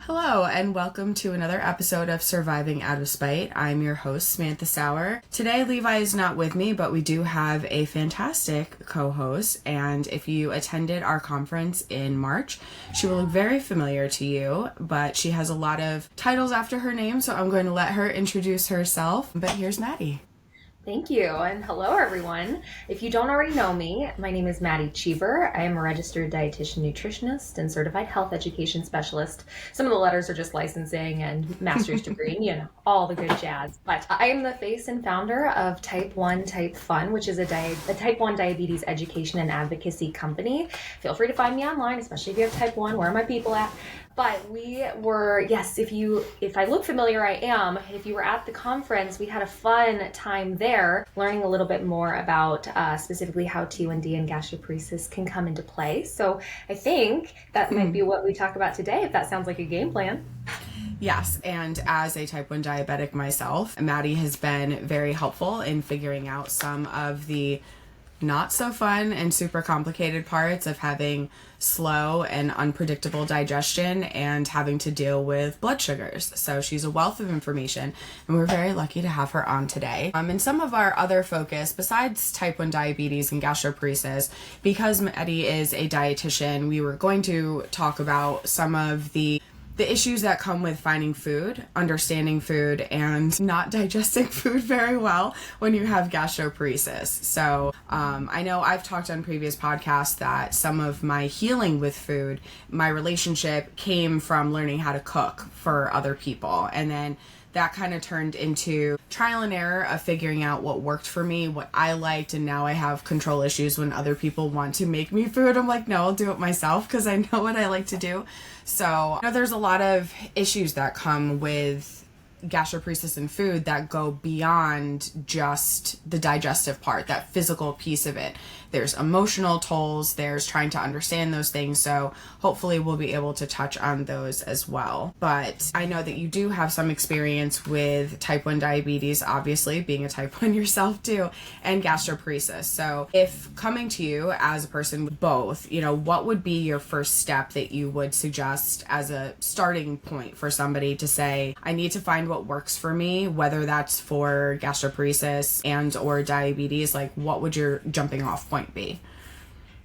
Hello, and welcome to another episode of Surviving Out of Spite. I'm your host, Samantha Sauer. Today, Levi is not with me, but we do have a fantastic co-host, and if you attended our conference in March, she will look very familiar to you, but she has a lot of titles after her name, so I'm going to let her introduce herself. But here's Madi. Thank you, and hello everyone. If you don't already know me, my name is Madi Cheever. I am a registered dietitian nutritionist and certified health education specialist. Some of the letters are just licensing and master's degree, all the good jazz. But I am the face and founder of Type 1 Type Fun, which is a Type 1 diabetes education and advocacy company. Feel free to find me online, especially if you have Type 1. Where are my people at? But we were, yes, if I look familiar, I am. If you were at the conference, we had a fun time there learning a little bit more about specifically how T1D and gastroparesis can come into play. So I think that might be what we talk about today, if that sounds like a game plan. Yes, and as a type 1 diabetic myself, Madi has been very helpful in figuring out some of the not so fun and super complicated parts of having slow and unpredictable digestion and having to deal with blood sugars. So she's a wealth of information, and we're very lucky to have her on today. And some of our other focus, besides type 1 diabetes and gastroparesis, because Madi is a dietitian, we were going to talk about some of the issues that come with finding food, understanding food, and not digesting food very well when you have gastroparesis. So I know I've talked on previous podcasts that some of my healing with food, my relationship came from learning how to cook for other people. And then that kind of turned into trial and error of figuring out what worked for me, what I liked, and now I have control issues when other people want to make me food. I'm like, no, I'll do it myself because I know what I like to do. So there's a lot of issues that come with gastroparesis and food that go beyond just the digestive part, that physical piece of it. There's emotional tolls, there's trying to understand those things, so hopefully we'll be able to touch on those as well. But I know that you do have some experience with type 1 diabetes, obviously, being a type 1 yourself too, and gastroparesis. So if coming to you as a person with both, what would be your first step that you would suggest as a starting point for somebody to say, I need to find what works for me, whether that's for gastroparesis and or diabetes? Like, what would your jumping off point be?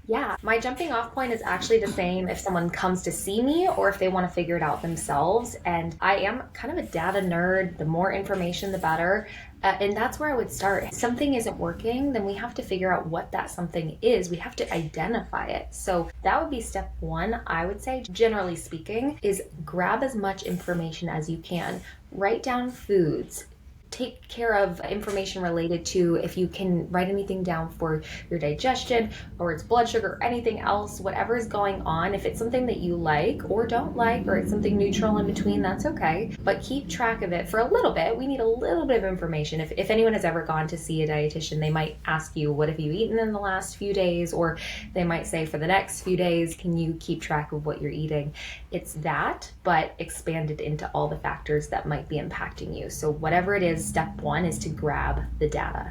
Yeah, my jumping off point is actually the same if someone comes to see me or if they want to figure it out themselves. And I am kind of a data nerd. The more information, the better. And that's where I would start. If something isn't working, then we have to figure out what that something is. We have to identify it. So that would be step one, I would say, generally speaking, is grab as much information as you can. Write down foods. Take care of information related to if you can write anything down for your digestion or its blood sugar or anything else, whatever is going on. If it's something that you like or don't like, or it's something neutral in between, that's okay. But keep track of it for a little bit. We need a little bit of information. If anyone has ever gone to see a dietitian, they might ask you, what have you eaten in the last few days? Or they might say, for the next few days, can you keep track of what you're eating? It's that, but expanded into all the factors that might be impacting you. So whatever it is, step one is to grab the data.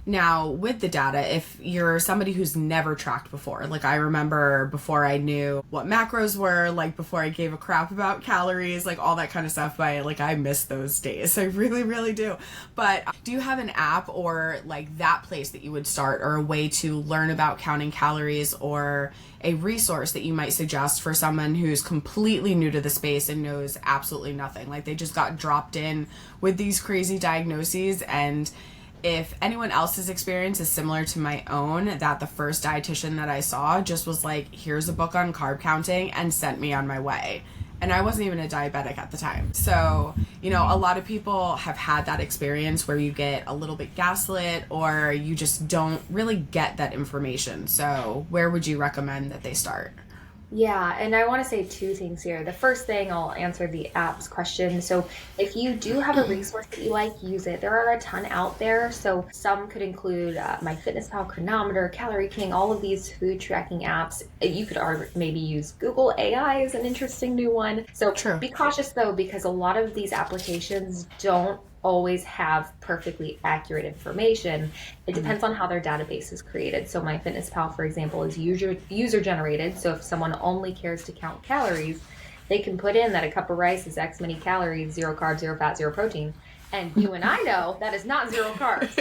Now, with the data, if you're somebody who's never tracked before, like I remember before I knew what macros were, like before I gave a crap about calories, like all that kind of stuff, I miss those days. I really, really do. But do you have an app or like that place that you would start, or a way to learn about counting calories, or a resource that you might suggest for someone who's completely new to the space and knows absolutely nothing? Like they just got dropped in with these crazy diagnoses, and if anyone else's experience is similar to my own, that the first dietitian that I saw just was like, here's a book on carb counting, and sent me on my way. And I wasn't even a diabetic at the time. So, a lot of people have had that experience where you get a little bit gaslit, or you just don't really get that information. So where would you recommend that they start? Yeah, and I want to say two things here. The first thing, I'll answer the apps question. So if you do have a resource that you like, use it. There are a ton out there. So some could include MyFitnessPal, Chronometer, Calorie King, all of these food tracking apps. You could maybe use Google AI is an interesting new one. So True. Be cautious though, because a lot of these applications don't always have perfectly accurate information. It depends on how their database is created. So MyFitnessPal, for example, is user generated. So if someone only cares to count calories, they can put in that a cup of rice is X many calories, 0 carbs, 0 fat, 0 protein. And you and I know that is not 0 carbs.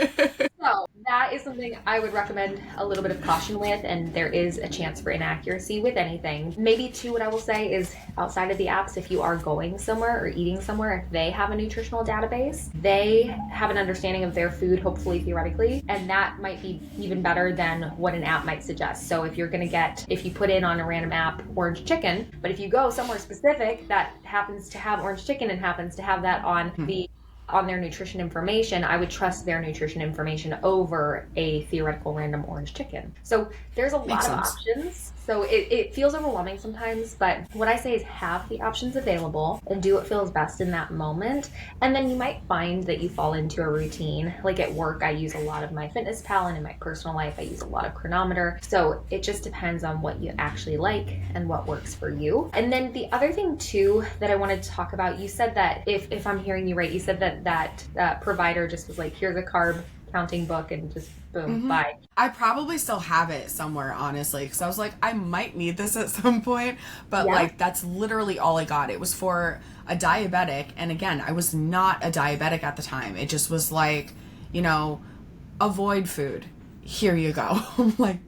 So that is something I would recommend a little bit of caution with, and there is a chance for inaccuracy with anything. Maybe too, what I will say is outside of the apps, if you are going somewhere or eating somewhere, if they have a nutritional database, they have an understanding of their food, hopefully theoretically, and that might be even better than what an app might suggest. So if you're going to if you put in on a random app orange chicken, but if you go somewhere specific that happens to have orange chicken and happens to have that on their nutrition information, I would trust their nutrition information over a theoretical random orange chicken. So there's a lot of options. So it feels overwhelming sometimes, but what I say is have the options available and do what feels best in that moment. And then you might find that you fall into a routine. Like at work, I use a lot of MyFitnessPal, and in my personal life, I use a lot of Chronometer. So it just depends on what you actually like and what works for you. And then the other thing too that I wanted to talk about, you said that if I'm hearing you right, you said that provider just was like, here's a carb counting book and just boom, bye. I probably still have it somewhere, honestly, because I was like, I might need this at some point, but like that's literally all I got. It was for a diabetic, and again, I was not a diabetic at the time. It just was like, avoid food. Here you go. Like,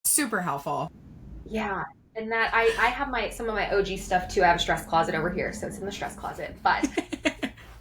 super helpful. Yeah. And that I have some of my OG stuff too. I have a stress closet over here, so it's in the stress closet, but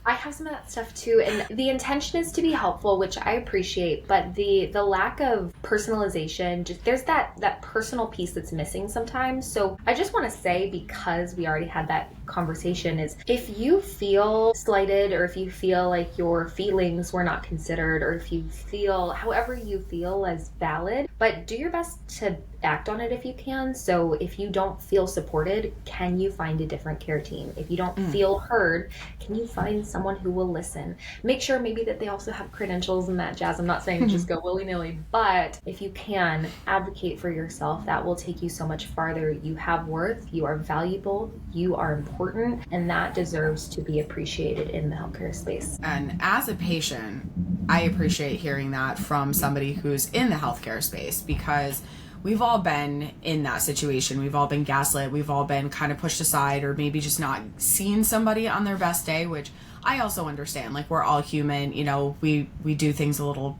I have some of that stuff too, and the intention is to be helpful, which I appreciate, but the lack of personalization, just there's that personal piece that's missing sometimes. So I just want to say, because we already had that conversation, is if you feel slighted, or if you feel like your feelings were not considered, or if you feel however you feel as valid, but do your best to act on it if you can. So if you don't feel supported, can you find a different care team? If you don't feel heard, can you find someone who will listen? Make sure maybe that they also have credentials and that jazz. I'm not saying just go willy-nilly, but if you can advocate for yourself, that will take you so much farther. You have worth, you are valuable, you are important, and that deserves to be appreciated in the healthcare space. And as a patient, I appreciate hearing that from somebody who's in the healthcare space, because we've all been in that situation. We've all been gaslit. We've all been kind of pushed aside, or maybe just not seen somebody on their best day, which I also understand. Like, we're all human, we do things a little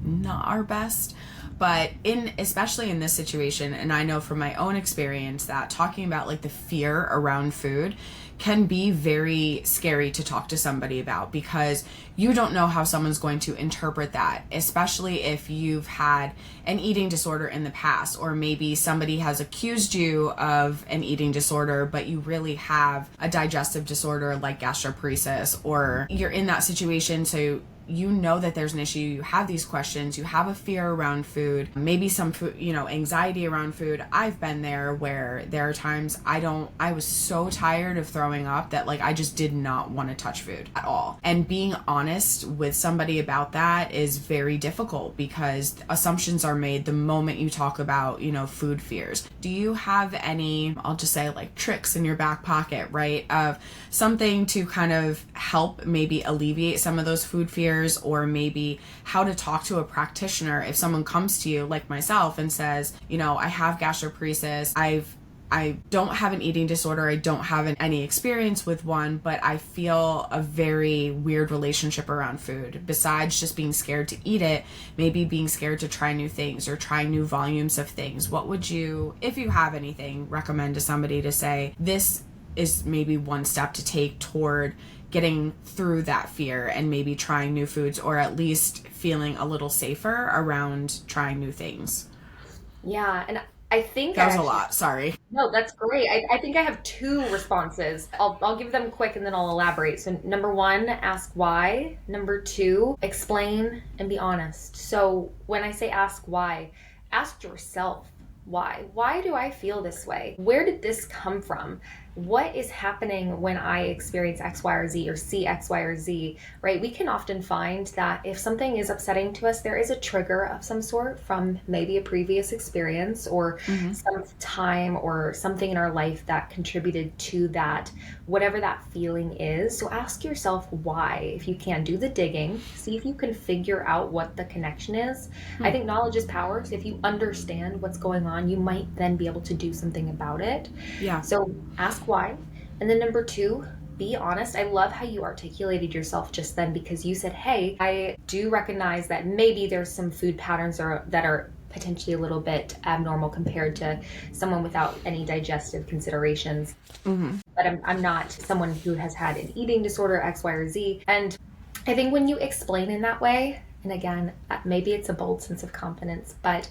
not our best. But especially in this situation, and I know from my own experience that talking about like the fear around food can be very scary to talk to somebody about, because you don't know how someone's going to interpret that, especially if you've had an eating disorder in the past, or maybe somebody has accused you of an eating disorder, but you really have a digestive disorder like gastroparesis, or you're in that situation, so you know that there's an issue, you have these questions, you have a fear around food, maybe some food, anxiety around food. I've been there where there are times I was so tired of throwing up that like I just did not want to touch food at all. And being honest with somebody about that is very difficult, because assumptions are made the moment you talk about, food fears. Do you have any, I'll just say like tricks in your back pocket, right, of something to kind of help maybe alleviate some of those food fears, or maybe how to talk to a practitioner if someone comes to you like myself and says, I have gastroparesis, I don't have an eating disorder, I don't have any experience with one, but I feel a very weird relationship around food. Besides just being scared to eat it, maybe being scared to try new things or try new volumes of things. What would you, if you have anything, recommend to somebody to say, this is maybe one step to take toward getting through that fear and maybe trying new foods, or at least feeling a little safer around trying new things? Yeah, and I think that was a lot. Sorry. No, that's great. I think I have two responses. I'll give them quick and then I'll elaborate. So number one, ask why. Number two, explain and be honest. So when I say ask why, ask yourself why. Why do I feel this way? Where did this come from? What is happening when I experience X, Y, or Z, or see X, Y, or Z, right? We can often find that if something is upsetting to us, there is a trigger of some sort from maybe a previous experience, or some time or something in our life that contributed to that, whatever that feeling is. So ask yourself why. If you can, do the digging, see if you can figure out what the connection is. I think knowledge is power. So if you understand what's going on, you might then be able to do something about it. Yeah. So ask ask why. And then number two, be honest. I love how you articulated yourself just then, because you said, hey, I do recognize that maybe there's some food patterns that are potentially a little bit abnormal compared to someone without any digestive considerations. But I'm not someone who has had an eating disorder, X, Y, or Z. And I think when you explain in that way, and again, maybe it's a bold sense of confidence, but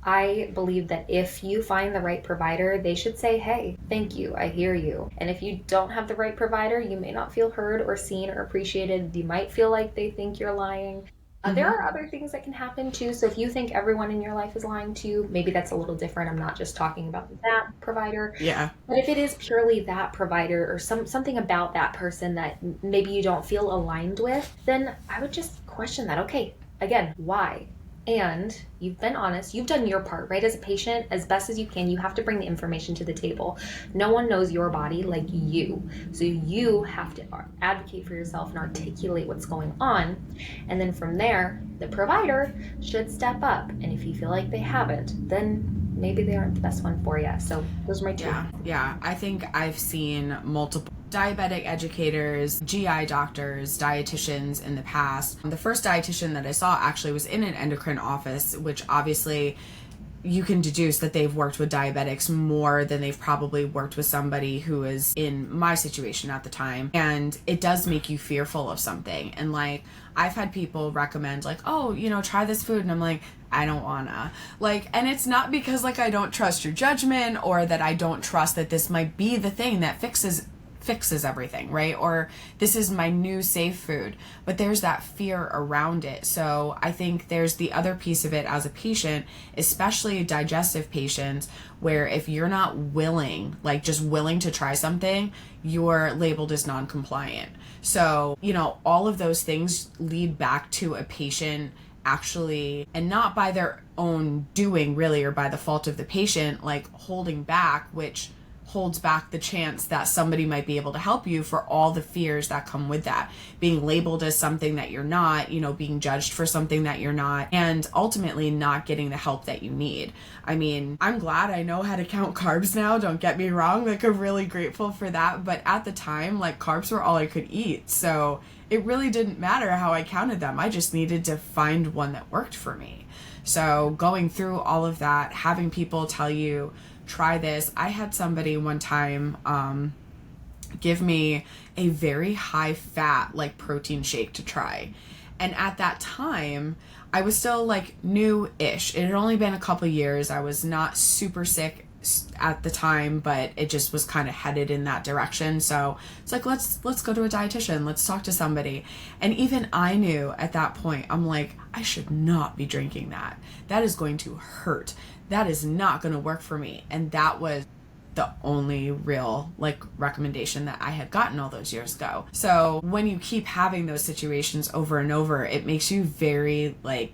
I believe that if you find the right provider, they should say, hey, thank you, I hear you. And if you don't have the right provider, you may not feel heard or seen or appreciated. You might feel like they think you're lying. There are other things that can happen too. So if you think everyone in your life is lying to you, maybe that's a little different. I'm not just talking about that provider. Yeah. But if it is purely that provider or something about that person that maybe you don't feel aligned with, then I would just question that. Okay, again, why? And you've been honest, you've done your part, right? As a patient, as best as you can, you have to bring the information to the table. No one knows your body like you. So you have to advocate for yourself and articulate what's going on. And then from there, the provider should step up. And if you feel like they haven't, then maybe they aren't the best one for you. So those are my two. Yeah. I think I've seen multiple diabetic educators, GI doctors, dietitians in the past. The first dietitian that I saw actually was in an endocrine office, which obviously you can deduce that they've worked with diabetics more than they've probably worked with somebody who is in my situation at the time. And it does make you fearful of something. And like, I've had people recommend like, oh, try this food. And I'm like, I don't wanna. Like, and it's not because like I don't trust your judgment or that I don't trust that this might be the thing that fixes everything, right? Or this is my new safe food, but there's that fear around it. So I think there's the other piece of it as a patient, especially digestive patients, where if you're not willing, like just willing to try something, you're labeled as non-compliant. So, all of those things lead back to a patient actually, and not by their own doing really, or by the fault of the patient, like holding back, which holds back the chance that somebody might be able to help you for all the fears that come with that. Being labeled as something that you're not, being judged for something that you're not, and ultimately not getting the help that you need. I mean, I'm glad I know how to count carbs now, don't get me wrong, like I'm really grateful for that, but at the time, like carbs were all I could eat, so it really didn't matter how I counted them. I just needed to find one that worked for me. So going through all of that, having people tell you, try this. I had somebody one time give me a very high fat like protein shake to try. And at that time, I was still like new-ish. It had only been a couple years. I was not super sick at the time, but it just was kind of headed in that direction. So it's like, let's go to a dietitian. Let's talk to somebody. And even I knew at that point, I'm like, I should not be drinking that. That is going to hurt. That is not going to work for me. And that was the only real like recommendation that I had gotten all those years ago. So when you keep having those situations over and over, it makes you very like,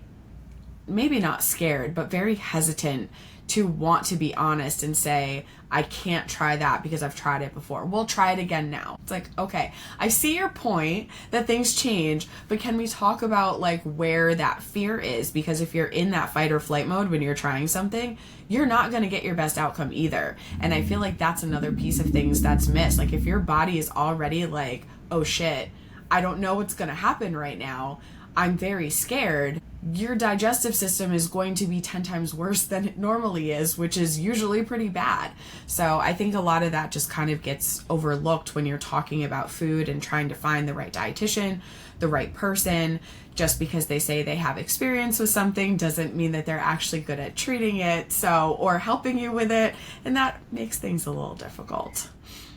maybe not scared, but very hesitant to want to be honest and say, I can't try that because I've tried it before. We'll try it again now. It's like, okay, I see your point that things change, but can we talk about like where that fear is? Because if you're in that fight or flight mode when you're trying something, you're not going to get your best outcome either. And I feel like that's another piece of things that's missed. Like if your body is already like, oh shit, I don't know what's going to happen right now, I'm very scared, your digestive system is going to be 10 times worse than it normally is, which is usually pretty bad. So I think a lot of that just kind of gets overlooked when you're talking about food and trying to find the right dietitian, the right person. Just because they say they have experience with something doesn't mean that they're actually good at treating it, or helping you with it, and that makes things a little difficult.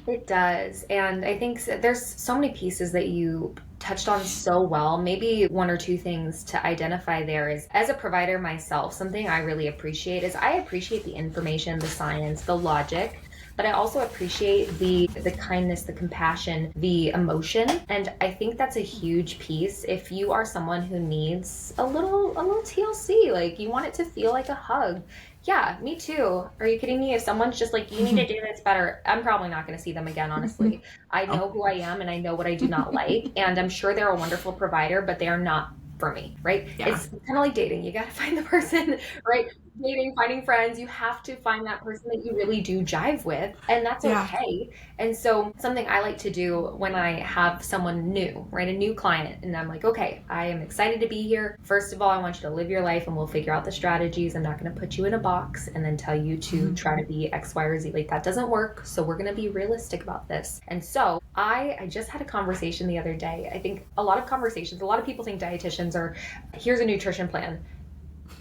It does. And I think there's so many pieces that you touched on so well. Maybe one or two things to identify there is, as a provider myself, something I really appreciate is I appreciate the information, the science, the logic, but I also appreciate the kindness, the compassion, the emotion. And I think that's a huge piece. If you are someone who needs a little TLC, like you want it to feel like a hug. Yeah, me too. Are you kidding me? If someone's just like, you need to do this better, I'm probably not going to see them again, honestly. I know who I am and I know what I do not like. And I'm sure they're a wonderful provider, but they are not for me, right? Yeah. It's kind of like dating. You got to find the person, right? dating, finding friends, you have to find that person that you really do jive with, and that's Yeah. okay. And so something I like to do when I have someone new, right, a new client, and I'm like, okay, I am excited to be here. First of all, I want you to live your life and we'll figure out the strategies. I'm not going to put you in a box and then tell you to try to be X, Y, or Z. Like, that doesn't work. So we're going to be realistic about this. And so I just had a conversation the other day. I think a lot of people think dietitians are, here's a nutrition plan.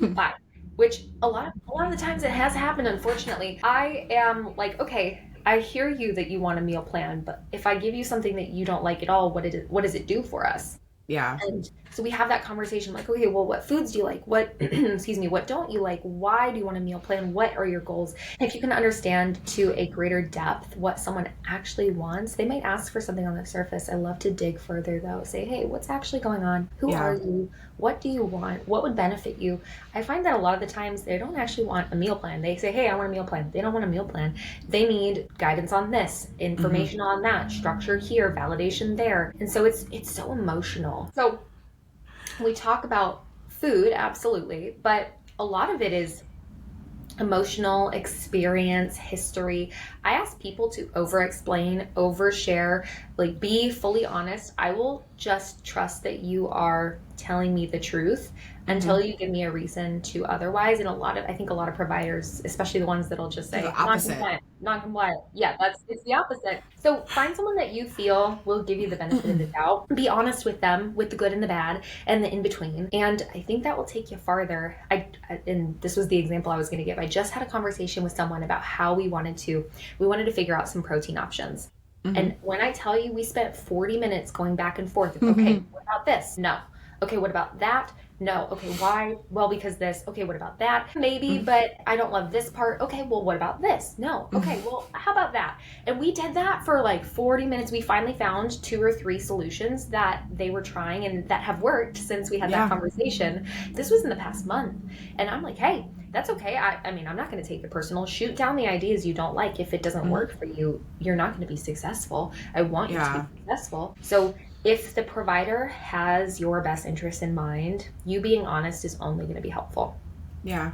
Bye. Which a lot of the times it has happened, unfortunately. I am like, okay, I hear you that you want a meal plan, but if I give you something that you don't like at all, what does it do for us? Yeah. And so we have that conversation like, okay, well, what foods do you like? What, excuse me, what don't you like? Why do you want a meal plan? What are your goals? If you can understand to a greater depth what someone actually wants, they might ask for something on the surface. I love to dig further though. Say, hey, what's actually going on? Who are you? What do you want? What would benefit you? I find that a lot of the times they don't actually want a meal plan. They say, hey, I want a meal plan. They don't want a meal plan. They need guidance on this, information on that, structure here, validation there. And so it's so emotional. So we talk about food, absolutely, but a lot of it is emotional experience, history. I ask people to over-explain, overshare, like be fully honest. I will just trust that you are telling me the truth until you give me a reason to otherwise. And I think a lot of providers, especially the ones that'll just say non-compliant. Yeah, it's the opposite. So find someone that you feel will give you the benefit of the doubt. Be honest with them, with the good and the bad and the in between. And I think that will take you farther. And this was the example I was going to give. I just had a conversation with someone about how we wanted to figure out some protein options. And when I tell you, we spent 40 minutes going back and forth. Okay, what about this? No. Okay, what about that? No. Okay, why? Well, because this. Okay, what about that? Maybe, but I don't love this part. Okay, well, what about this? No. Okay, well, how about that? And we did that for like 40 minutes. We finally found 2 or 3 solutions that they were trying and that have worked since we had that conversation. This was in the past month. And I'm like, hey, that's okay. I mean, I'm not going to take it personal. Shoot down the ideas you don't like. If it doesn't work for you, you're not going to be successful. I want you to be successful. So if the provider has your best interest in mind, you being honest is only going to be helpful. Yeah.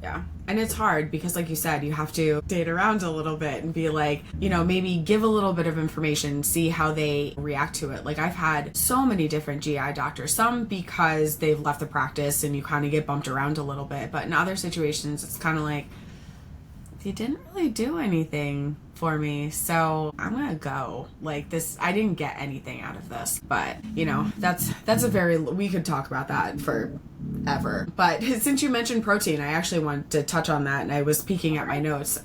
Yeah. And it's hard because, like you said, you have to date around a little bit and be like, maybe give a little bit of information, see how they react to it. Like, I've had so many different GI doctors, some because they've left the practice and you kind of get bumped around a little bit. But in other situations, it's kind of like, they didn't really do anything for me, so I'm gonna go. Like, this, I didn't get anything out of this. But that's we could talk about that forever. But since you mentioned protein, I actually wanted to touch on that, and I was peeking at my notes.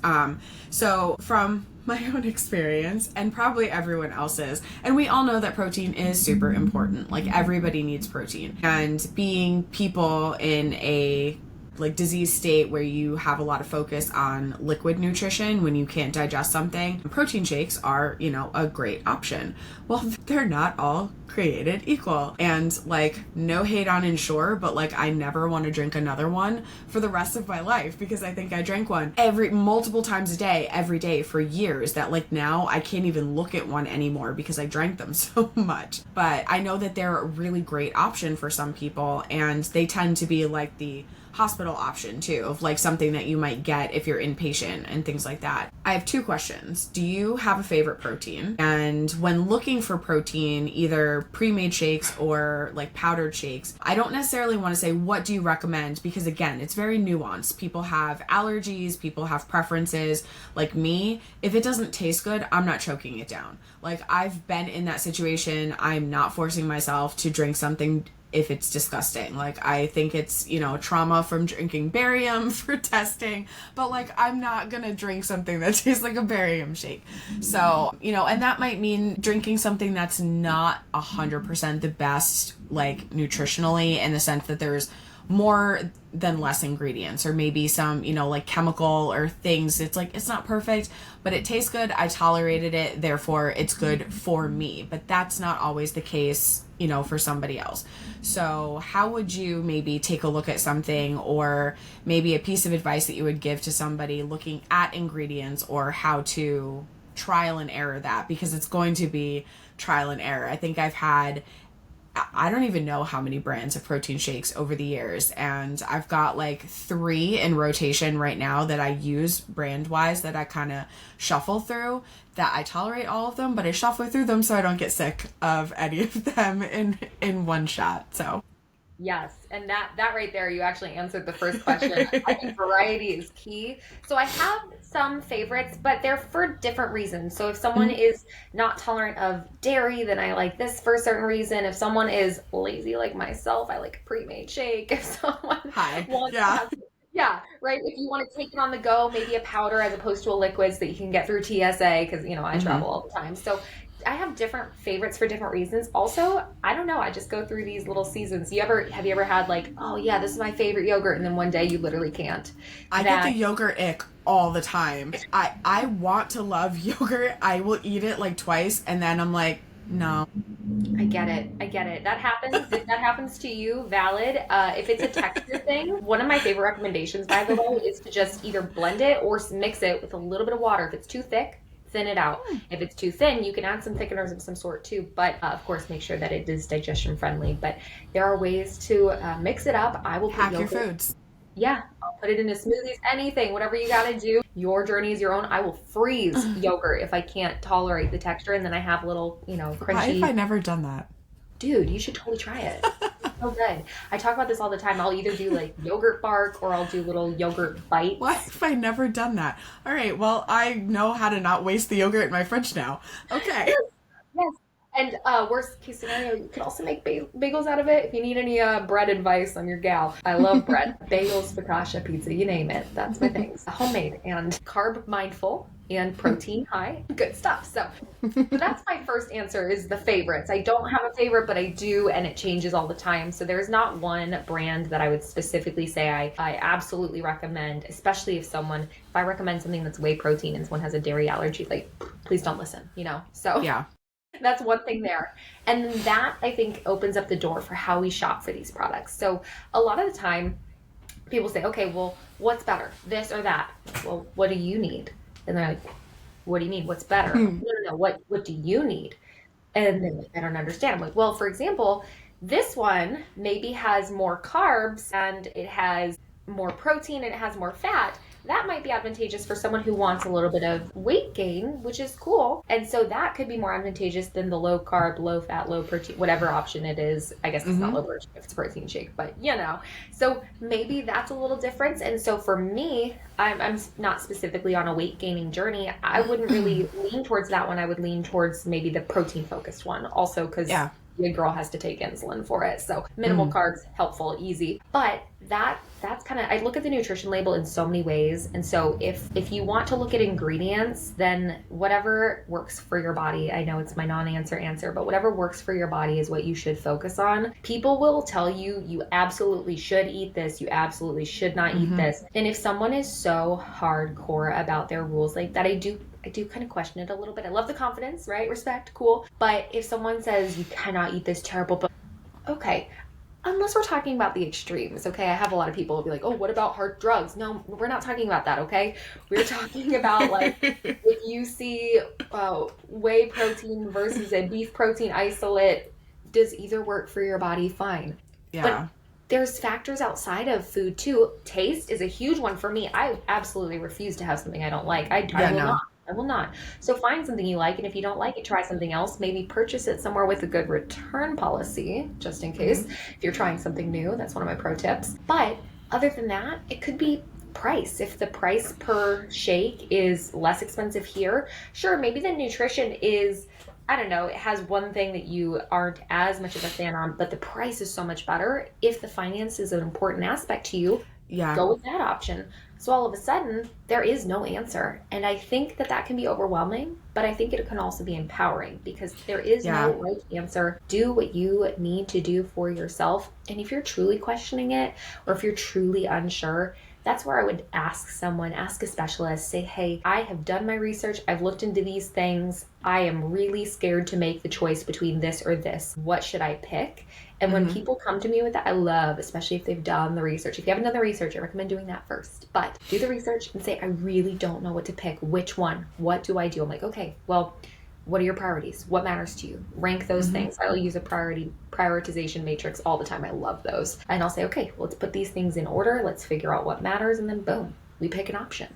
So from my own experience and probably everyone else's, and we all know that protein is super important. Like, everybody needs protein, and being people in a disease state where you have a lot of focus on liquid nutrition when you can't digest something, protein shakes are, a great option. Well, they're not all created equal. And no hate on Ensure, but I never want to drink another one for the rest of my life, because I think I drank one multiple times a day, every day for years, that now I can't even look at one anymore because I drank them so much. But I know that they're a really great option for some people, and they tend to be the hospital option too, of something that you might get if you're inpatient and things like that. I have 2 questions. Do you have a favorite protein? And when looking for protein, either pre-made shakes or powdered shakes, I don't necessarily want to say what do you recommend, because again, it's very nuanced. People have allergies, people have preferences. Like me, if it doesn't taste good, I'm not choking it down. I've been in that situation. I'm not forcing myself to drink something if it's disgusting. I think it's, trauma from drinking barium for testing, but I'm not gonna drink something that tastes like a barium shake. So, and that might mean drinking something that's not 100% the best, nutritionally, in the sense that there's more than less ingredients, or maybe some, chemical or things. It's not perfect, but it tastes good. I tolerated it, therefore it's good for me. But that's not always the case, for somebody else. So how would you maybe take a look at something, or maybe a piece of advice that you would give to somebody looking at ingredients, or how to trial and error that? Because it's going to be trial and error. I think I've had I don't even know how many brands of protein shakes over the years. And I've got like 3 in rotation right now that I use brand wise, that I kind of shuffle through, that I tolerate all of them, but I shuffle through them so I don't get sick of any of them in one shot. So Yes, and that right there, you actually answered the first question. I think variety is key. So I have some favorites, but they're for different reasons. So if someone is not tolerant of dairy, then I like this for a certain reason. If someone is lazy like myself, I like a pre-made shake. If someone wants to have, yeah, right. If you want to take it on the go, maybe a powder as opposed to a liquid so that you can get through TSA, because I travel all the time. So I have different favorites for different reasons. Also, I don't know, I just go through these little seasons. Have you ever had like, oh yeah, this is my favorite yogurt, and then one day you literally can't? I get the yogurt ick all the time. I want to love yogurt. I will eat it like twice, and then I'm like, no. I get it. That happens. If that happens to you, valid. If it's a texture thing, one of my favorite recommendations, by the way, is to just either blend it or mix it with a little bit of water. If it's too thick, thin it out. If it's too thin, you can add some thickeners of some sort too, but of course make sure that it is digestion friendly. But there are ways to mix it up. I will hack your foods. Yeah, I'll put it into smoothies, anything, whatever you got to do. Your journey is your own. I will freeze yogurt if I can't tolerate the texture, and then I have little, crunchy. Why have I never done that? Dude, you should totally try it. It's so good. I talk about this all the time. I'll either do like yogurt bark, or I'll do little yogurt bites. Why have I never done that? All right, well, I know how to not waste the yogurt in my fridge now. Okay. Yes. And worst case scenario, you can also make bagels out of it. If you need any bread advice, I'm your gal. I love bread. Bagels, focaccia, pizza, you name it. That's my thing. Homemade and carb mindful and protein high. Good stuff. So that's my first answer, is the favorites. I don't have a favorite, but I do, and it changes all the time. So there's not one brand that I would specifically say I absolutely recommend, especially if I recommend something that's whey protein and someone has a dairy allergy, like, please don't listen, So yeah. That's one thing there. And that, I think, opens up the door for how we shop for these products. So a lot of the time, people say, okay, well, what's better, this or that? Well, what do you need? And they're like, what do you mean? What's better? No. What do you need? And then I don't understand. I'm like, well, for example, this one maybe has more carbs and it has more protein and it has more fat. That might be advantageous for someone who wants a little bit of weight gain, which is cool. And so that could be more advantageous than the low carb, low fat, low protein, whatever option it is. I guess it's not low protein if it's a protein shake, but So maybe that's a little difference. And so for me, I'm not specifically on a weight gaining journey. I wouldn't really lean towards that one. I would lean towards maybe the protein focused one, also because your girl has to take insulin for it. So minimal carbs, helpful, easy. But that's kind of, I look at the nutrition label in so many ways. And so if you want to look at ingredients, then whatever works for your body, I know it's my non-answer, but whatever works for your body is what you should focus on. People will tell you, you absolutely should eat this, you absolutely should not eat this. And if someone is so hardcore about their rules like that, I do kind of question it a little bit. I love the confidence, right? Respect, cool. But if someone says you cannot eat this terrible, but okay, unless we're talking about the extremes, okay? I have a lot of people who be like, oh, what about hard drugs? No, we're not talking about that, okay? We're talking about like, if you see whey protein versus a beef protein isolate, does either work for your body? Fine. Yeah. But there's factors outside of food too. Taste is a huge one for me. I absolutely refuse to have something I don't like. I will not. So find something you like, and if you don't like it, try something else. Maybe purchase it somewhere with a good return policy, just in case. If you're trying something new, that's one of my pro tips. But other than that, it could be price. If the price per shake is less expensive here, sure, maybe the nutrition is, I don't know, it has one thing that you aren't as much of a fan on, but the price is so much better. If the finance is an important aspect to you, go with that option. So all of a sudden, there is no answer. And I think that can be overwhelming, but I think it can also be empowering, because there is no right answer. Do what you need to do for yourself. And if you're truly questioning it, or if you're truly unsure, that's where I would ask a specialist, say, hey, I have done my research. I've looked into these things. I am really scared to make the choice between this or this. What should I pick? And when people come to me with that, I love, especially if they've done the research. If you haven't done the research, I recommend doing that first. But do the research and say, I really don't know what to pick. Which one? What do I do? I'm like, okay, well, what are your priorities? What matters to you? Rank those things. I'll use a prioritization matrix all the time. I love those. And I'll say, okay, let's put these things in order. Let's figure out what matters. And then boom, we pick an option.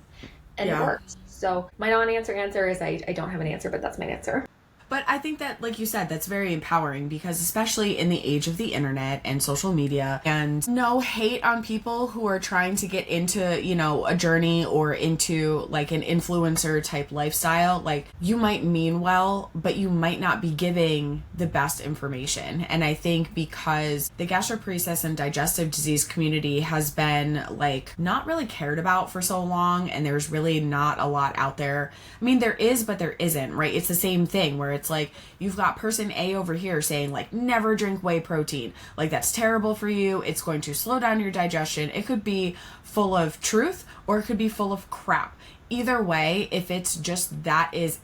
And it works. So my non-answer is I don't have an answer, but that's my answer. But I think that, like you said, that's very empowering, because especially in the age of the internet and social media, and no hate on people who are trying to get into, you know, a journey or into like an influencer type lifestyle, like you might mean well, but you might not be giving the best information. And I think because the gastroparesis and digestive disease community has been like not really cared about for so long, and there's really not a lot out there. I mean, there is, but there isn't, right? It's the same thing where it's like you've got person A over here saying like never drink whey protein, like that's terrible for you, it's going to slow down your digestion. It could be full of truth or it could be full of crap. Either way, if it's just that is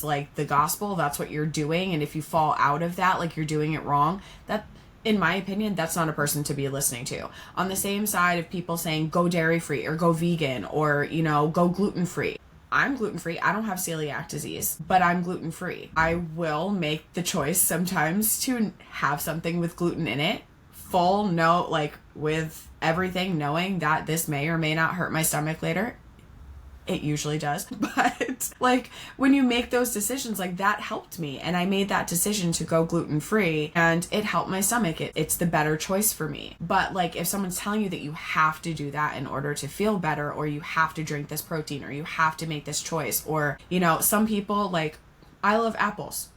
like the gospel, that's what you're doing, and if you fall out of that, like you're doing it wrong, that, in my opinion, that's not a person to be listening to. On the same side of people saying go dairy free or go vegan or, you know, go gluten free. I'm gluten-free. I don't have celiac disease, but I'm gluten-free. I will make the choice sometimes to have something with gluten in it. Full no, like with everything, knowing that this may or may not hurt my stomach later. It usually does. But like when you make those decisions, like that helped me. And I made that decision to go gluten-free and it helped my stomach. It's the better choice for me. But like if someone's telling you that you have to do that in order to feel better, or you have to drink this protein, or you have to make this choice, or, you know, some people, like I love apples.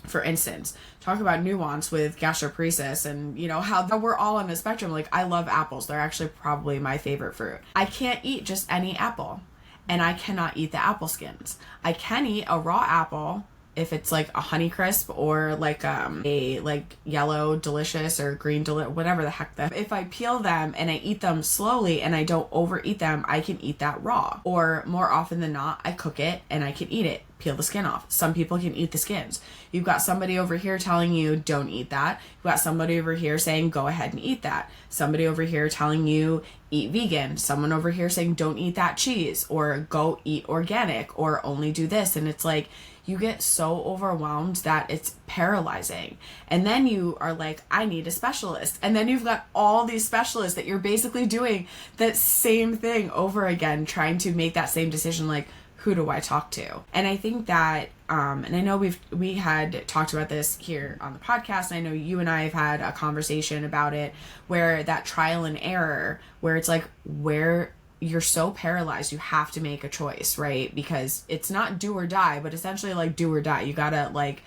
For instance, talk about nuance with gastroparesis and, you know, how we're all on a spectrum. Like I love apples. They're actually probably my favorite fruit. I can't eat just any apple. And I cannot eat the apple skins. I can eat a raw apple if it's like a Honeycrisp or like a like yellow delicious or green whatever the heck that. If I peel them and I eat them slowly and I don't overeat them, I can eat that raw. Or more often than not, I cook it and I can eat it. Peel the skin off. Some people can eat the skins. You've got somebody over here telling you don't eat that. You've got somebody over here saying go ahead and eat that. Somebody over here telling you eat vegan. Someone over here saying don't eat that cheese, or go eat organic, or only do this. And it's like you get so overwhelmed that it's paralyzing. And then you are like, I need a specialist. And then you've got all these specialists that you're basically doing that same thing over again, trying to make that same decision, like, who do I talk to? And I think that, and I know we had talked about this here on the podcast, and I know you and I have had a conversation about it, where that trial and error, where it's like, where you're so paralyzed, you have to make a choice, right? Because it's not do or die, but essentially like do or die. You gotta like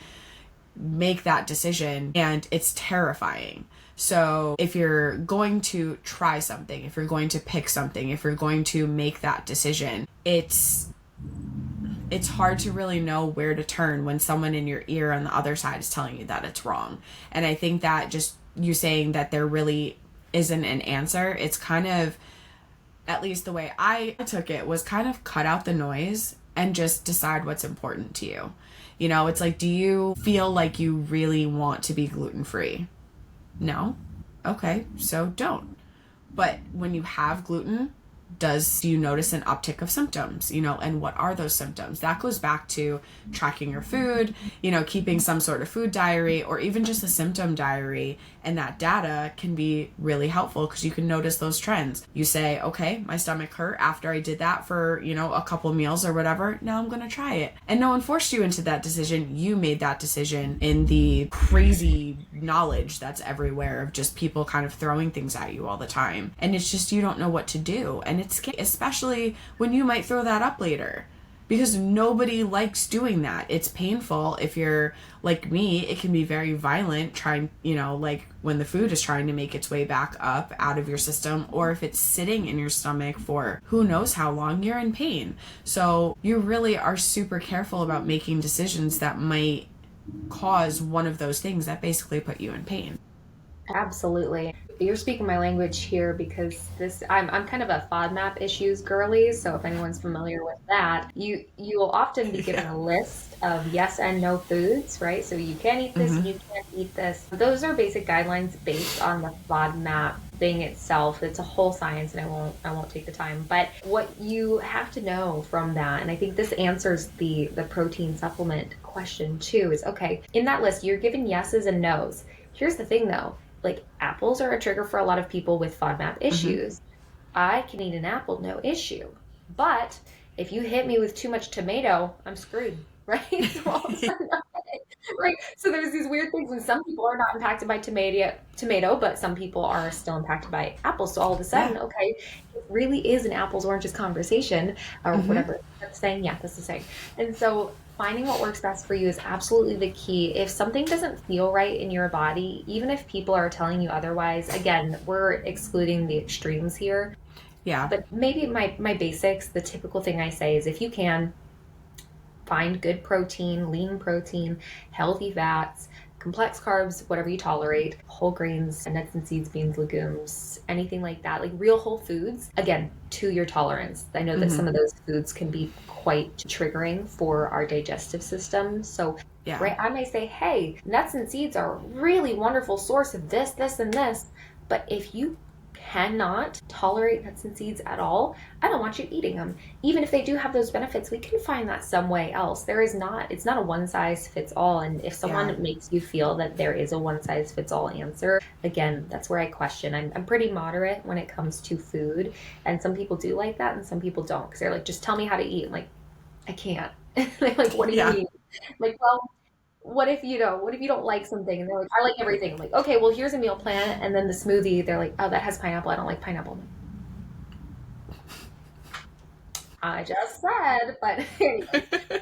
make that decision, and it's terrifying. So if you're going to try something, if you're going to pick something, if you're going to make that decision, it's hard to really know where to turn when someone in your ear on the other side is telling you that it's wrong. And I think that just you saying that there really isn't an answer, it's kind of, at least the way I took it, was kind of cut out the noise and just decide what's important to you. You know, it's like, do you feel like you really want to be gluten-free? No? Okay, so don't. But when you have gluten, do you notice an uptick of symptoms, you know, and what are those symptoms? That goes back to tracking your food, you know, keeping some sort of food diary, or even just a symptom diary. And that data can be really helpful because you can notice those trends. You say, okay, my stomach hurt after I did that for, you know, a couple meals or whatever. Now I'm going to try it. And no one forced you into that decision. You made that decision in the crazy knowledge that's everywhere of just people kind of throwing things at you all the time. And it's just, you don't know what to do. And it's scary, especially when you might throw that up later, because nobody likes doing that. It's painful. If you're like me, it can be very violent, trying, you know, like when the food is trying to make its way back up out of your system, or if it's sitting in your stomach for who knows how long, you're in pain. So you really are super careful about making decisions that might cause one of those things that basically put you in pain. Absolutely. You're speaking my language here, because I'm kind of a FODMAP issues girly. So if anyone's familiar with that, you will often be given a list of yes and no foods, right? So you can eat this, and you can't eat this. Those are basic guidelines based on the FODMAP thing itself. It's a whole science, and I won't take the time. But what you have to know from that, and I think this answers the protein supplement question too, is okay, in that list, you're given yeses and nos. Here's the thing though, like apples are a trigger for a lot of people with FODMAP issues. I can eat an apple, no issue. But if you hit me with too much tomato, I'm screwed, right? So all of a sudden, right? So there's these weird things, and some people are not impacted by tomato, but some people are still impacted by apples. So all of a sudden, okay, it really is an apples oranges conversation, or whatever that's saying. Yeah, that's the saying. And so finding what works best for you is absolutely the key. If something doesn't feel right in your body, even if people are telling you otherwise, again, we're excluding the extremes here. Yeah. But maybe my basics, the typical thing I say is, if you can, find good protein, lean protein, healthy fats, complex carbs, whatever you tolerate, whole grains, nuts and seeds, beans, legumes, anything like that, like real whole foods, again, to your tolerance. I know that some of those foods can be quite triggering for our digestive system. So, right, I may say, hey, nuts and seeds are a really wonderful source of this, this, and this. But if you cannot tolerate nuts and seeds at all, I don't want you eating them. Even if they do have those benefits, we can find that some way else. It's not a one size fits all. And if someone makes you feel that there is a one size fits all answer, again, that's where I question. I'm pretty moderate when it comes to food. And some people do like that and some people don't, because they're like, just tell me how to eat. I'm like, I can't. Like, what do you mean? I'm like, well, what if you don't like something? And they're like, I like everything. I'm like, okay, well, here's a meal plan. And then the smoothie, they're like, oh, that has pineapple. I don't like pineapple. I just said, but anyway,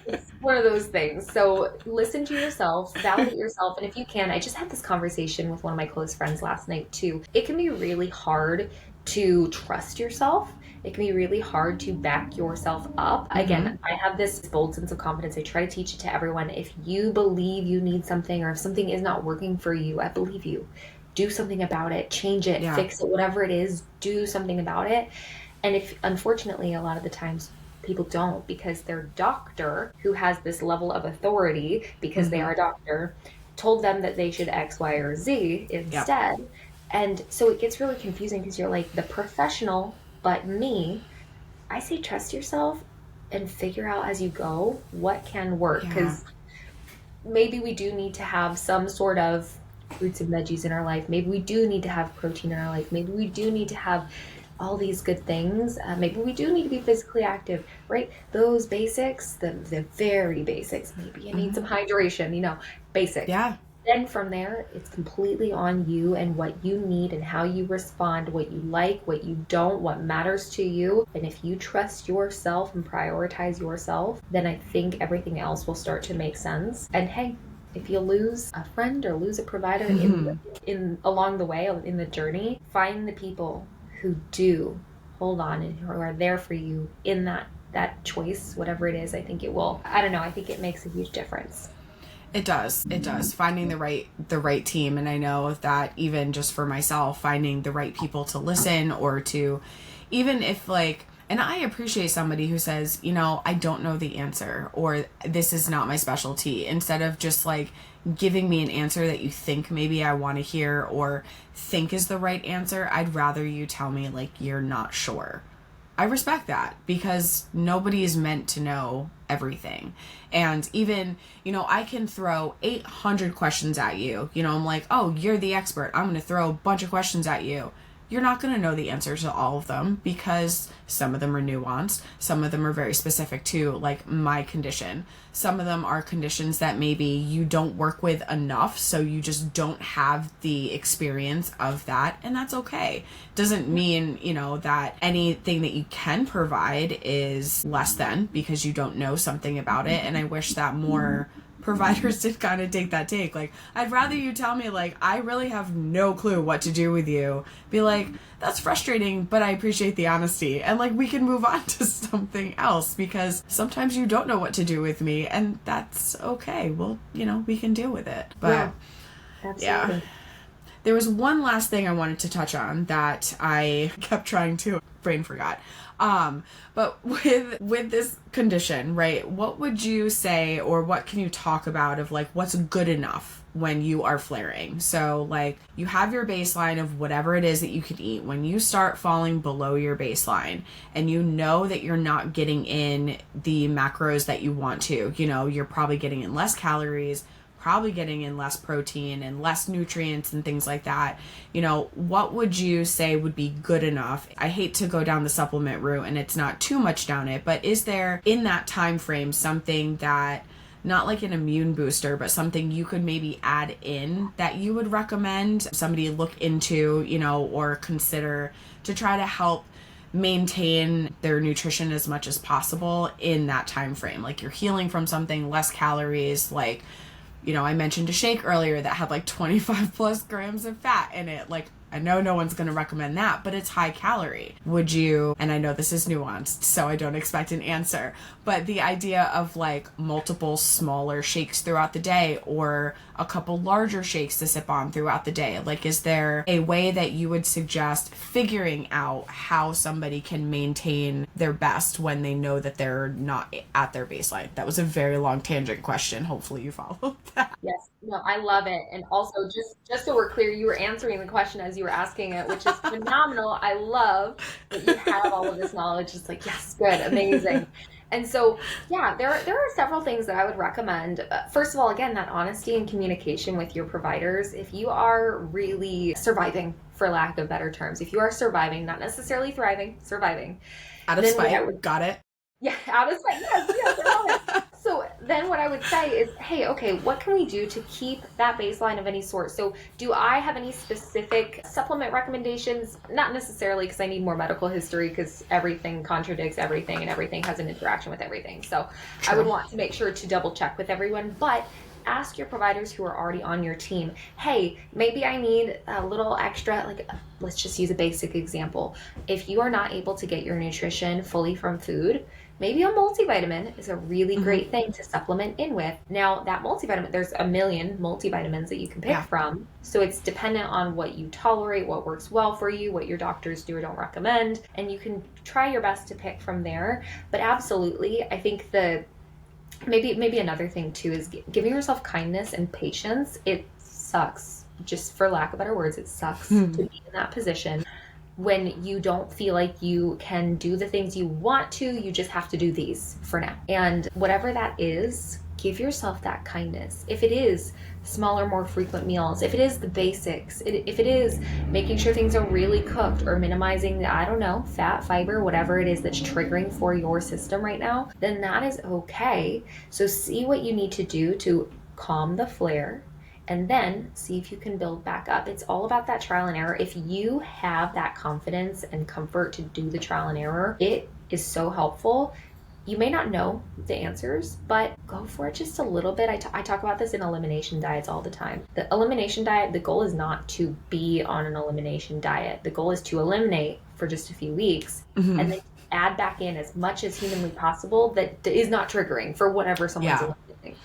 it's one of those things. So listen to yourself, validate yourself. And if you can, I just had this conversation with one of my close friends last night too. It can be really hard to trust yourself. It can be really hard to back yourself up. Again, I have this bold sense of confidence. I try to teach it to everyone. If you believe you need something, or if something is not working for you, I believe you. Do something about it, change it, fix it, whatever it is, do something about it. And if, unfortunately, a lot of the times people don't, because their doctor, who has this level of authority because they are a doctor, told them that they should X, Y, or Z instead. And so it gets really confusing, because you're like, the professional, but me, I say trust yourself and figure out as you go what can work. Because maybe we do need to have some sort of fruits and veggies in our life. Maybe we do need to have protein in our life. Maybe we do need to have all these good things. Maybe we do need to be physically active, right? Those basics, the very basics. Maybe you need some hydration, basics. Yeah. Then from there, it's completely on you and what you need and how you respond, what you like, what you don't, what matters to you. And if you trust yourself and prioritize yourself, then I think everything else will start to make sense. And hey, if you lose a friend or lose a provider in along the way, in the journey, find the people who do hold on and who are there for you in that choice, whatever it is. I think it will. I don't know. I think it makes a huge difference. It does. Finding the right team. And I know that even just for myself, finding the right people to listen, or to, even if and I appreciate somebody who says, I don't know the answer, or this is not my specialty, instead of just giving me an answer that you think maybe I want to hear or think is the right answer. I'd rather you tell me you're not sure. I respect that, because nobody is meant to know everything. And even, I can throw 800 questions at you. I'm like, oh, you're the expert, I'm going to throw a bunch of questions at you. You're not going to know the answer to all of them, because some of them are nuanced. Some of them are very specific to my condition. Some of them are conditions that maybe you don't work with enough, so you just don't have the experience of that. And that's okay. Doesn't mean, that anything that you can provide is less than because you don't know something about it. And I wish that more providers did kind of take that take. I'd rather you tell me I really have no clue what to do with you. Be like, that's frustrating, but I appreciate the honesty, and we can move on to something else, because sometimes you don't know what to do with me, and that's okay. Well, we can deal with it. But absolutely. There was one last thing I wanted to touch on that I kept trying to, brain forgot. But with this condition, right, what would you say, or what can you talk about of like what's good enough when you are flaring? So like you have your baseline of whatever it is that you can eat. When you start falling below your baseline and you know that you're not getting in the macros that you want to, you know, you're probably getting in less calories, probably getting in less protein and less nutrients and things like that, you know, what would you say would be good enough? I hate to go down the supplement route and it's not too much down it, but is there in that time frame something that, not like an immune booster, but something you could maybe add in that you would recommend somebody look into, you know, or consider to try to help maintain their nutrition as much as possible in that time frame? Like you're healing from something, less calories, like, you know, I mentioned a shake earlier that had like 25 plus grams of fat in it. Like, I know no one's going to recommend that, but it's high calorie. Would you, and I know this is nuanced, so I don't expect an answer, but the idea of like multiple smaller shakes throughout the day or a couple larger shakes to sip on throughout the day, like is there a way that you would suggest figuring out how somebody can maintain their best when they know that they're not at their baseline? That was a very long tangent question. Hopefully you followed that. Yes, no, I love it. And also, just so we're clear, you were answering the question as you were asking it, which is phenomenal. I love that you have all of this knowledge. It's like, yes, good, amazing. And so, yeah, there are several things that I would recommend. First of all, again, that honesty and communication with your providers. If you are really surviving, for lack of better terms, if you are surviving, not necessarily thriving, surviving. Out of spite, got it? Yeah, out of spite, yes, I love it. So then what I would say is, hey, okay, what can we do to keep that baseline of any sort? So do I have any specific supplement recommendations? Not necessarily, because I need more medical history, because everything contradicts everything and everything has an interaction with everything. So True. I would want to make sure to double check with everyone, but ask your providers who are already on your team, hey, maybe I need a little extra, like let's just use a basic example. If you are not able to get your nutrition fully from food, maybe a multivitamin is a really great thing to supplement in with. Now, that multivitamin, there's a million multivitamins that you can pick from. So it's dependent on what you tolerate, what works well for you, what your doctors do or don't recommend. And you can try your best to pick from there. But absolutely, I think maybe another thing too is giving yourself kindness and patience. It sucks, just for lack of better words, it sucks to be in that position when you don't feel like you can do the things you want to. You just have to do these for now. And whatever that is, give yourself that kindness. If it is smaller, more frequent meals, if it is the basics, if it is making sure things are really cooked or minimizing the, I don't know, fat, fiber, whatever it is that's triggering for your system right now, then that is okay. So see what you need to do to calm the flare, and then see if you can build back up. It's all about that trial and error. If you have that confidence and comfort to do the trial and error, it is so helpful. You may not know the answers, but go for it just a little bit. I talk about this in elimination diets all the time. The elimination diet, the goal is not to be on an elimination diet. The goal is to eliminate for just a few weeks and then add back in as much as humanly possible that is not triggering for whatever someone's eliminating.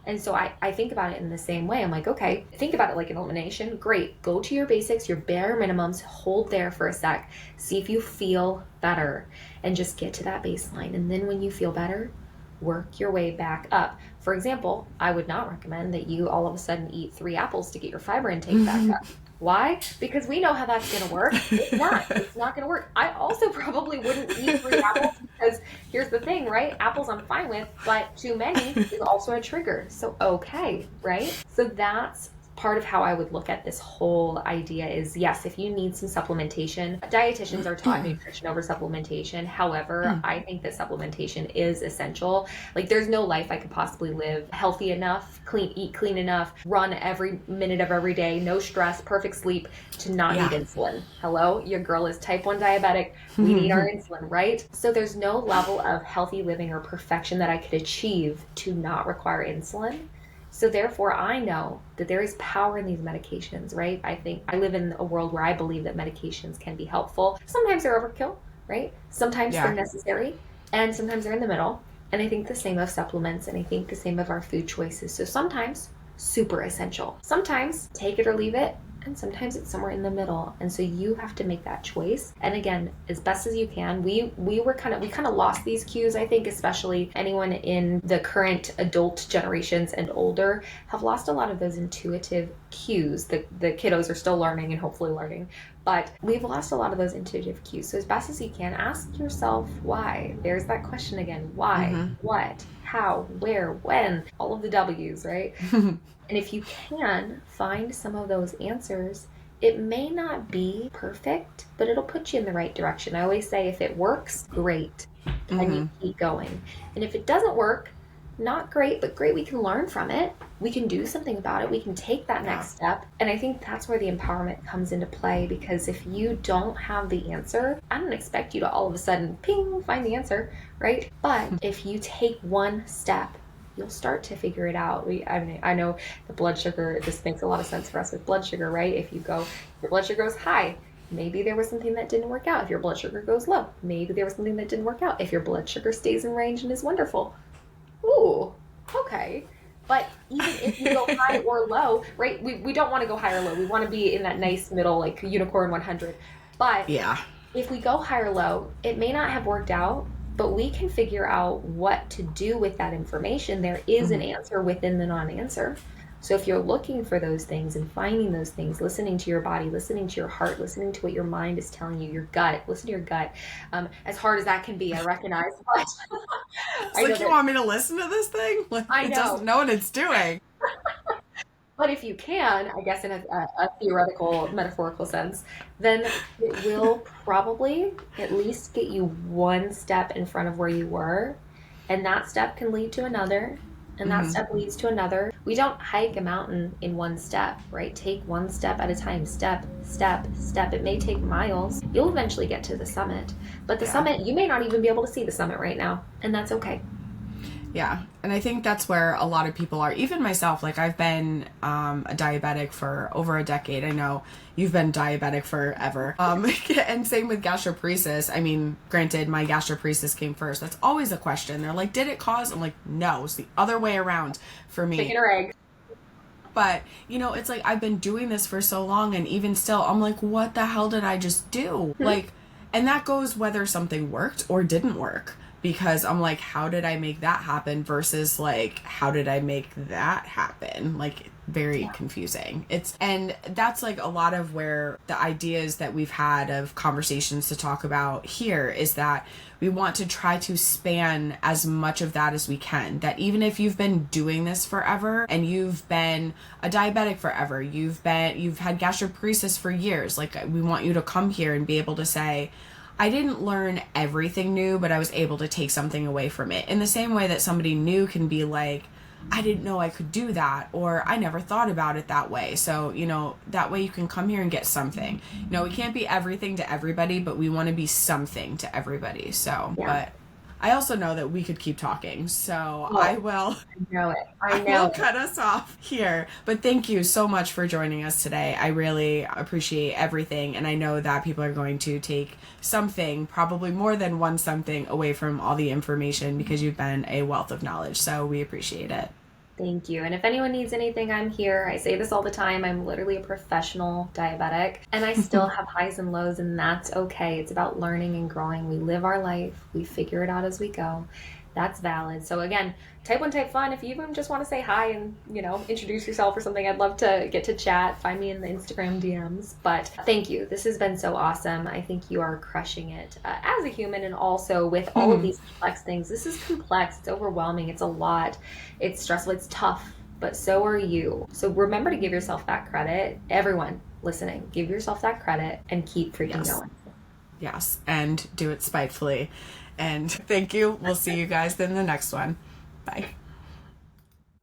And so I think about it in the same way. I'm like, okay, think about it like an elimination. Great. Go to your basics, your bare minimums, hold there for a sec, see if you feel better, and just get to that baseline. And then when you feel better, work your way back up. For example, I would not recommend that you all of a sudden eat 3 apples to get your fiber intake back up. Why? Because we know how that's going to work. It's not going to work. I also probably wouldn't eat 3 apples because here's the thing, right? Apples I'm fine with, but too many is also a trigger. So, okay, right? So that's part of how I would look at this whole idea is, yes, if you need some supplementation, dietitians are taught nutrition over supplementation. However, I think that supplementation is essential. Like there's no life I could possibly live healthy enough, eat clean enough, run every minute of every day, no stress, perfect sleep to not need insulin. Hello, your girl is type 1 diabetic. We need our insulin, right? So there's no level of healthy living or perfection that I could achieve to not require insulin. So therefore, I know that there is power in these medications, right? I think I live in a world where I believe that medications can be helpful. Sometimes they're overkill, right? Sometimes they're necessary, and sometimes they're in the middle. And I think the same of supplements, and I think the same of our food choices. So sometimes super essential. Sometimes take it or leave it. and sometimes it's somewhere in the middle. And so you have to make that choice. And again, as best as you can, we kind of lost these cues, I think, especially anyone in the current adult generations and older have lost a lot of those intuitive cues. The kiddos are still learning and hopefully learning, but we've lost a lot of those intuitive cues. So as best as you can, ask yourself why. There's that question again. Why? What? How? Where? When? All of the W's, right? And if you can find some of those answers, it may not be perfect, but it'll put you in the right direction. I always say if it works, great. And you keep going. And if it doesn't work, not great, but great. We can learn from it. We can do something about it. We can take that next step. And I think that's where the empowerment comes into play, because if you don't have the answer, I don't expect you to all of a sudden, ping, find the answer, right? But if you take one step, you'll start to figure it out. I know the blood sugar, this makes a lot of sense for us with blood sugar, right? If your blood sugar goes high, maybe there was something that didn't work out. If your blood sugar goes low, maybe there was something that didn't work out. If your blood sugar stays in range and is wonderful, ooh, okay. But even if you go high or low, right? We don't want to go high or low. We want to be in that nice middle, like unicorn 100. But if we go high or low, it may not have worked out, but we can figure out what to do with that information. There is an answer within the non-answer. So if you're looking for those things and finding those things, listening to your body, listening to your heart, listening to what your mind is telling you, your gut, listen to your gut. As hard as that can be, I recognize. But it's like, you want me to listen to this thing? Like, I know. It doesn't know what it's doing. But if you can, I guess in a theoretical, metaphorical sense, then it will probably at least get you one step in front of where you were. And that step can lead to another. And that step leads to another. We don't hike a mountain in one step, right? Take one step at a time. Step, step, step. It may take miles. You'll eventually get to the summit. But the summit, you may not even be able to see the summit right now. And that's okay. Yeah. And I think that's where a lot of people are. Even myself, like I've been a diabetic for over a decade. I know you've been diabetic forever. And same with gastroparesis. I mean, granted, my gastroparesis came first. That's always a question. They're like, did it cause? I'm like, no, it's the other way around for me. Chicken or egg. But, it's like I've been doing this for so long, and even still, I'm like, what the hell did I just do? Like, and that goes whether something worked or didn't work. Because I'm like, how did I make that happen versus like, how did I make that happen? Like, very confusing. And that's like a lot of where the ideas that we've had of conversations to talk about here is that we want to try to span as much of that as we can. That even if you've been doing this forever and you've been a diabetic forever, you've had gastroparesis for years, like we want you to come here and be able to say, I didn't learn everything new, but I was able to take something away from it. In the same way that somebody new can be like, I didn't know I could do that, or I never thought about it that way. So, that way you can come here and get something. We can't be everything to everybody, but we want to be something to everybody. So, but I also know that we could keep talking, so I will. I know it. I will cut us off here. But thank you so much for joining us today. I really appreciate everything, and I know that people are going to take something, probably more than one something, away from all the information because you've been a wealth of knowledge. So we appreciate it. Thank you. And if anyone needs anything, I'm here. I say this all the time. I'm literally a professional diabetic, and I still have highs and lows, and that's okay. It's about learning and growing. We live our life. We figure it out as we go. That's valid. So again, type 1, type fun. If you even just want to say hi and, introduce yourself or something, I'd love to get to chat. Find me in the Instagram DMs. But thank you. This has been so awesome. I think you are crushing it as a human, and also with all of these complex things. This is complex. It's overwhelming. It's a lot. It's stressful. It's tough. But so are you. So remember to give yourself that credit. Everyone listening, give yourself that credit and keep freaking going. Yes. And do it spitefully. And thank you. We'll see you guys in the next one. Bye.